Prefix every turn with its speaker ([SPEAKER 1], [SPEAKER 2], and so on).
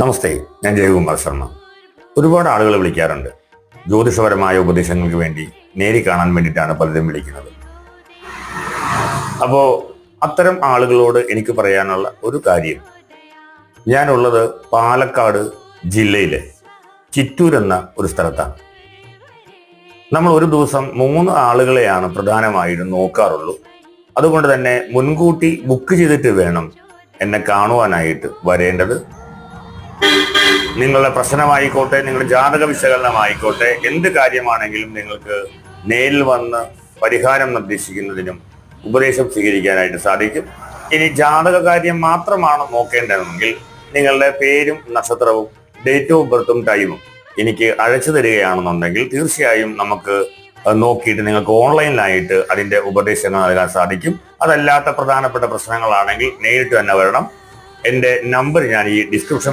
[SPEAKER 1] നമസ്തേ, ഞാൻ ജയകുമാർ ശർമ്മ. ഒരുപാട് ആളുകൾ വിളിക്കാറുണ്ട്. ജ്യോതിഷപരമായ ഉപദേശങ്ങൾക്ക് വേണ്ടി നേരി കാണാൻ വേണ്ടിയിട്ടാണ് പലരും വിളിക്കുന്നത്. അപ്പോൾ അത്തരം ആളുകളോട് എനിക്ക് പറയാനുള്ള ഒരു കാര്യം, ഞാനുള്ളത് പാലക്കാട് ജില്ലയിലെ ചിറ്റൂർ എന്ന ഒരു സ്ഥലത്താണ്. നമ്മൾ ഒരു ദിവസം 3 ആളുകളെയാണ് പ്രധാനമായിട്ടും നോക്കാറുള്ളൂ. അതുകൊണ്ട് തന്നെ മുൻകൂട്ടി ബുക്ക് ചെയ്തിട്ട് വേണം എന്നെ കാണുവാനായിട്ട് വരേണ്ടത്. നിങ്ങളുടെ പ്രശ്നമായിക്കോട്ടെ, നിങ്ങളുടെ ജാതക വിശകലനമായിക്കോട്ടെ, എന്ത് കാര്യമാണെങ്കിലും നിങ്ങൾക്ക് നേരിൽ വന്ന് പരിഹാരം നിർദ്ദേശിക്കുന്നതിനും ഉപദേശം സ്വീകരിക്കാനായിട്ട് സാധിക്കും. ഇനി ജാതക കാര്യം മാത്രമാണ് നോക്കേണ്ടതെങ്കിൽ നിങ്ങളുടെ പേരും നക്ഷത്രവും ഡേറ്റ് ഓഫ് ബർത്തും ടൈമും എനിക്ക് അയച്ചു തരികയാണെന്നുണ്ടെങ്കിൽ തീർച്ചയായും നമുക്ക് നോക്കിയിട്ട് നിങ്ങൾക്ക് ഓൺലൈനിലായിട്ട് അതിൻ്റെ ഉപദേശങ്ങൾ നൽകാൻ സാധിക്കും. അതല്ലാത്ത പ്രധാനപ്പെട്ട പ്രശ്നങ്ങളാണെങ്കിൽ നേരിട്ട് തന്നെ വരണം. എൻ്റെ നമ്പർ ഞാൻ ഈ ഡിസ്ക്രിപ്ഷൻ